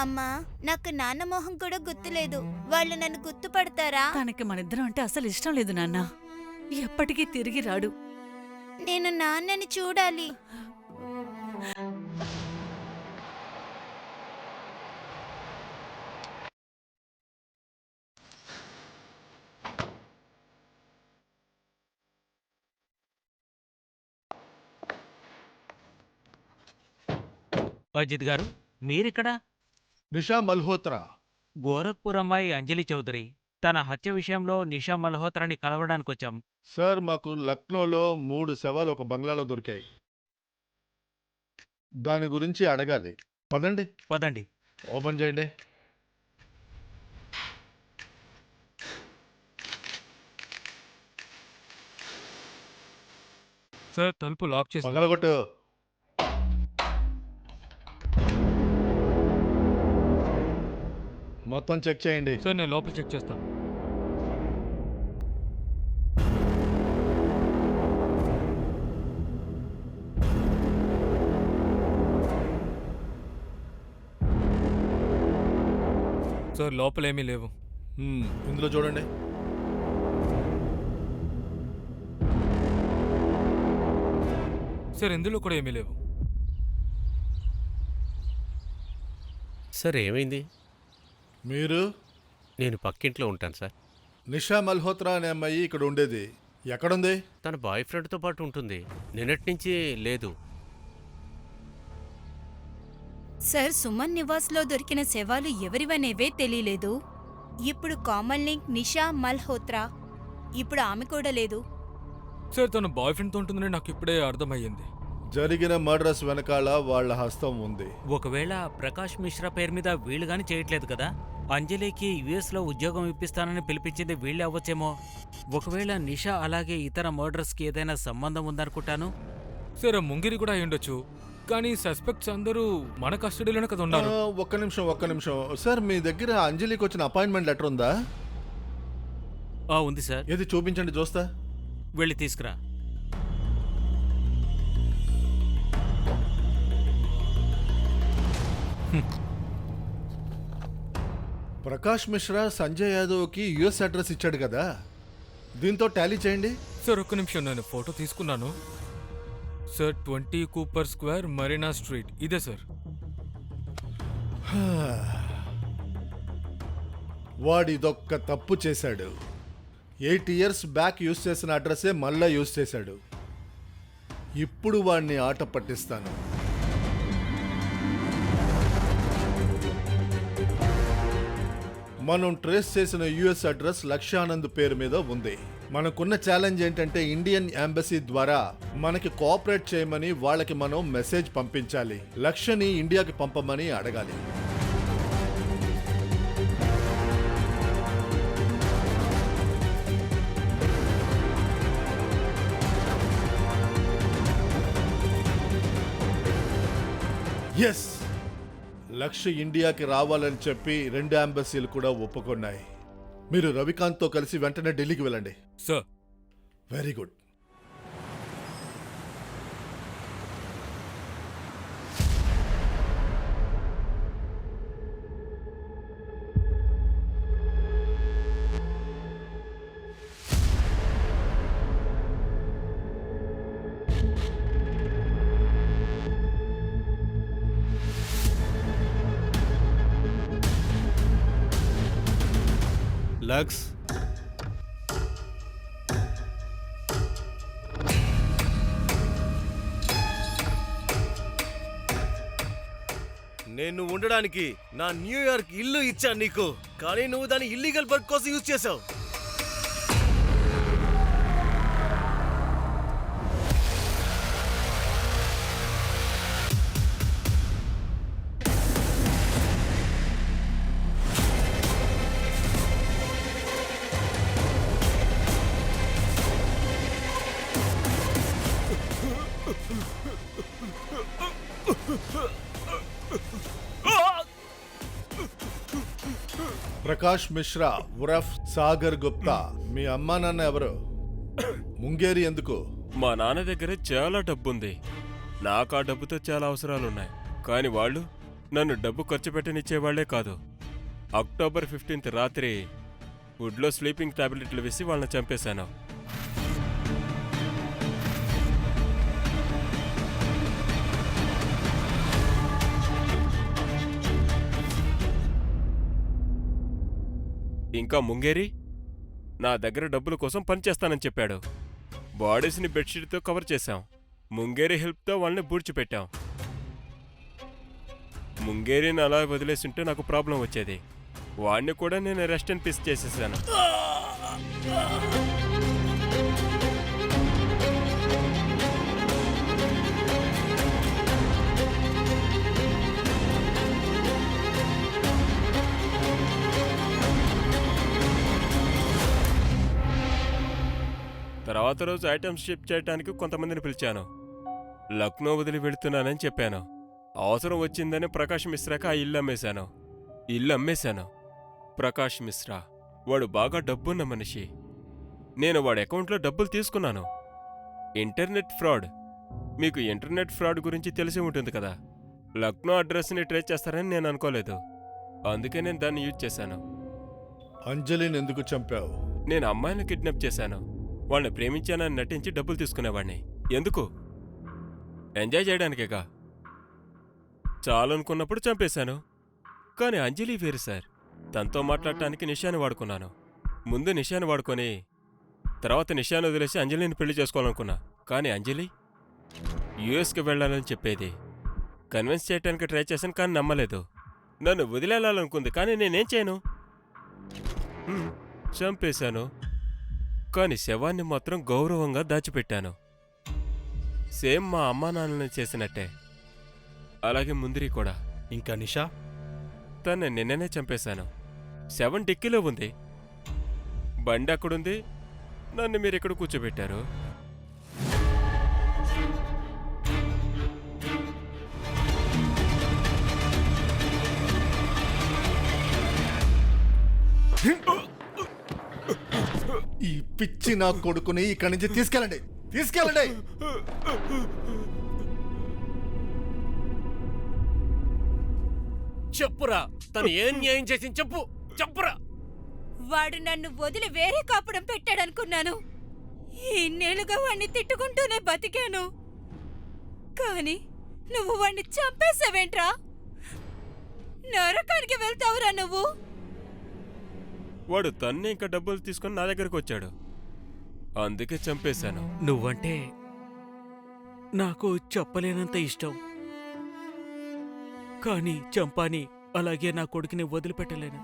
అమ్మా, నాకు నాన్న మొహం కూడా గుర్తులేదు. వాళ్ళు నన్ను గుర్తుపడతారా? తనకి మనిద్దరం అంటే అసలు ఇష్టం లేదు నాన్న. ఎప్పటికీ తిరిగి రాడు. నేను నాన్నని చూడాలి. అజిత్ గారు, మీరిక్కడ? నిషా మల్హోత్రా. గోరఖ్పూర్ అమ్మాయి అంజలి చౌదరి. తన హత్య విషయంలో నిషా మల్హోత్రాని కలవడానికి వచ్చాం. సార్, మాకు లక్నోలో 3 శవాలు ఒక బంగ్లాలో దొరికాయి. దాని గురించి అడగాలి. పదండి. పదండి. ఓపెన్ చేయండి. సార్ తలుపు లాక్ చేసి. పగలగొట్టు. మొత్తం చెక్ చేయండి. సార్ నేను లోపల చెక్ చేస్తాను. సార్ లోపల ఏమీ లేవు. ఇందులో చూడండి. సార్ ఇందులో కూడా ఏమీ లేవు. సార్ ఏమైంది? మీరు? నేను పక్కింట్లో ఉంటాను సార్. నిషా మల్హోత్రా అనే అమ్మాయి ఇక్కడ ఉండేది. ఎక్కడుంది? తన బాయ్ ఫ్రెండ్తో పాటు ఉంటుంది. నిన్నటి నుంచి లేదు. సార్, సుమన్ నివాస్లో దొరికిన శవాలు ఎవరివనేవే తెలియలేదు. ఇప్పుడు కామన్ లింక్ నిషా మల్హోత్రా. ఇప్పుడు ఆమె కూడా లేదు. సార్ తన బాయ్ ఫ్రెండ్తో ఉంటుందని నాకు ఇప్పుడే అర్థమయ్యింది. జరిగిన మర్డర్స్ వెనకాల వాళ్ళ హస్తం ఉంది. ఒకవేళ ప్రకాష్ మిశ్రా పేరు మీద వీళ్ళు గాని చేయట్లేదు కదా, అంజలికి యుఎస్లో ఉద్యోగం ఇప్పిస్తానని పిలిపించింది వీళ్ళే అవ్వచ్చేమో. ఒకవేళ నిషా అలాగే ఇతర మర్డర్స్కి ఏదైనా సంబంధం ఉందనుకుంటాను. సార్ ఆ ముంగిరి కూడా అయి ఉండొచ్చు, కానీ సస్పెక్ట్స్ అందరూ మన కస్టడీలోనే కదా ఉన్నారు. ఒక్క నిమిషం. సార్, మీ దగ్గర అంజలికి వచ్చిన అపాయింట్మెంట్ లెటర్ ఉందా? ఉంది సార్. ఏది చూపించండి చూస్తా. వెళ్ళి తీసుకురా. ప్రకాష్ మిశ్రా సంజయ్ యాదవ్కి యుఎస్ అడ్రస్ ఇచ్చాడు కదా, దీంతో టాలీ చేయండి. సార్ ఒక్క నిమిషం, నేను ఫోటో తీసుకున్నాను. Sir 20 Cooper square Marina street ఇదే సార్. వాడిదొక్క తప్పు చేశాడు. 8 ఇయర్స్ బ్యాక్ యూజ్ చేసిన అడ్రస్సే మళ్ళా యూజ్ చేశాడు. ఇప్పుడు వాడిని ఆట పట్టిస్తాను. మనం ట్రేస్ చేసిన యుఎస్ అడ్రస్ లక్ష్యానంద్ పేరు మీద ఉంది. మనకున్న ఛాలెంజ్ ఏంటంటే ఇండియన్ ఎంబసీ ద్వారా మనకి కోఆపరేట్ చేయమని వాళ్ళకి మనం మెసేజ్ పంపించాలి. లక్ష్యని ఇండియాకి పంపమని అడగాలి. ఎస్, లక్ష్య ఇండియాకి రావాలని చెప్పి 2 ఎంబసీలు కూడా ఒప్పుకున్నాయి. మీరు రవికాంత్తో కలిసి వెంటనే ఢిల్లీకి వెళ్ళండి. సార్. Very good. లక్స్, నేను ఉండడానికి నా న్యూయార్క్ ఇల్లు ఇచ్చాను నీకు, కానీ నువ్వు దాన్ని ఇల్లీగల్ వర్క్ కోసం యూజ్ చేసావు. ప్రకాష్ మిశ్రా ఉరఫ్ సాగర్ గుప్తా, మీ అమ్మా నాన్న ఎవరు? ముంగేరి ఎందుకు? మా నాన్న దగ్గర చాలా డబ్బుంది. నాకు ఆ డబ్బుతో చాలా అవసరాలున్నాయి. కానీ వాళ్ళు నన్ను డబ్బు ఖర్చు పెట్టనిచ్చేవాళ్లే కాదు. అక్టోబర్ 15th రాత్రి వుడ్లో స్లీపింగ్ టాబ్లెట్లు వేసి వాళ్ళని చంపేశాను. ఇంకా ముంగేరి నా దగ్గర డబ్బుల కోసం పనిచేస్తానని చెప్పాడు. బాడీస్ని బెడ్షీట్తో కవర్ చేశాం. ముంగేరి హెల్ప్తో వాళ్ళని బూడ్చిపెట్టాం. ముంగేరిని అలా వదిలేస్తుంటే నాకు ప్రాబ్లం వచ్చేది. వాడిని కూడా నేను రెస్ట్ అండ్ పీస్ చేసేసాను. తర్వాత రోజు ఐటమ్స్ షిప్ చేయడానికి కొంతమందిని పిలిచాను. లక్నో వదిలి వెళుతున్నానని చెప్పాను. అవసరం వచ్చిందని ప్రకాష్ మిశ్రాకి ఆ ఇల్లు అమ్మేశాను. ప్రకాష్ మిశ్రా వాడు బాగా డబ్బున్న మనిషి. నేను వాడి అకౌంట్లో డబ్బులు తీసుకున్నాను. Internet fraud. మీకు ఇంటర్నెట్ ఫ్రాడ్ గురించి తెలిసి ఉంటుంది కదా. లక్నో అడ్రస్ని ట్రేస్ చేస్తారని నేను అనుకోలేదు. అందుకే నేను దాన్ని యూజ్ చేశాను. అంజలిని ఎందుకు చంపావు? నేను అమ్మాయిని కిడ్నాప్ చేశాను. వాళ్ళని ప్రేమించానని నటించి డబ్బులు తీసుకునేవాడిని. ఎందుకు? ఎంజాయ్ చేయడానికేగా. చాలనుకున్నప్పుడు చంపేశాను. కానీ అంజలి వేరు సార్. తనతో మాట్లాడటానికి నిషాని వాడుకున్నాను. ముందు నిషాని వాడుకొని తర్వాత నిషాని వదిలేసి అంజలిని పెళ్లి చేసుకోవాలనుకున్నా. కానీ అంజలి యుఎస్కి వెళ్ళాలని చెప్పేది. కన్విన్స్ చేయడానికి ట్రై చేశాను కానీ నమ్మలేదు. నన్ను వదిలేయాలనుకుంది కానీ నేనేం చేయను? చంపేశాను. కానీ శవాన్ని మాత్రం గౌరవంగా దాచిపెట్టాను. సేమ్ మా అమ్మా నాన్నని చేసినట్టే. అలాగే ముందిరి కూడా. ఇంకా నిషా? తను నిన్ననే చంపేశాను. శవం డిక్కీలో ఉంది. బండి అక్కడుంది. నన్ను మీరెక్కడ కూర్చోబెట్టారు? ఈ పిచ్చి నా కొడుకుని ఇక్కడి నుంచి తీసుకెళ్ళండి, తీసుకెళ్ళండి. చెప్పురా, తను ఏం న్యాయం చేసింది చెప్పు, చెప్పురా. వాడు నన్ను వదిలి వేరే కాపురం పెట్టాడనుకున్నాను. ఇన్నేళ్లుగా వాణ్ణి తిట్టుకుంటూనే బతికాను. కానీ నువ్వు వాణ్ణి చంపేశావేంట్రా? నరకానికి వెళ్తావురా నువ్వు. వాడు తన్నే ఇంకా డబ్బులు తీసుకొని నా దగ్గరకు వచ్చాడు. అందుకే చంపేశాను. నువ్వంటే నాకు చెప్పలేనంత ఇష్టం. కానీ చంపాని అలాగే నా కొడుకుని వదిలిపెట్టలేను.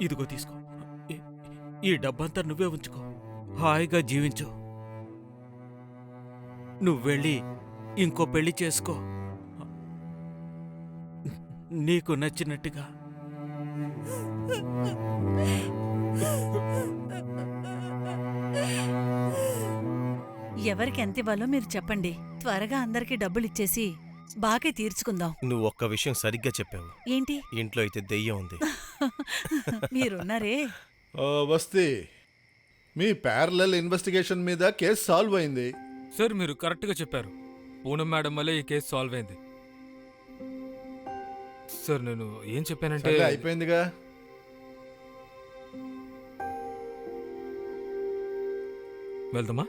ఇదిగో తీసుకో. ఈ డబ్బంతా నువ్వే ఉంచుకో. హాయిగా జీవించు. నువ్వెళ్ళి ఇంకో పెళ్లి చేసుకో, నీకు నచ్చినట్టుగా. ఎవరికి ఎంత ఇవ్వాలో మీరు చెప్పండి. త్వరగా అందరికీ డబ్బులిచ్చేసి బాకీ తీర్చుకుందాం. నువ్వు ఒక్క విషయం సరిగ్గా చెప్పావు. ఏంటి? ఇంట్లో అయితే దెయ్యం ఉంది. మీరున్నారే. వస్తే మీ ప్యారలల్ ఇన్వెస్టిగేషన్ మీద కేసు సాల్వ్ అయింది. సార్ మీరు కరెక్ట్గా చెప్పారు. పూనం మేడం వల్లే ఈ కేసు సాల్వ్ అయింది. సార్ నేను ఏం చెప్పానంటే సర్లే, అయిపోయిందిగా. వెళ్దామా?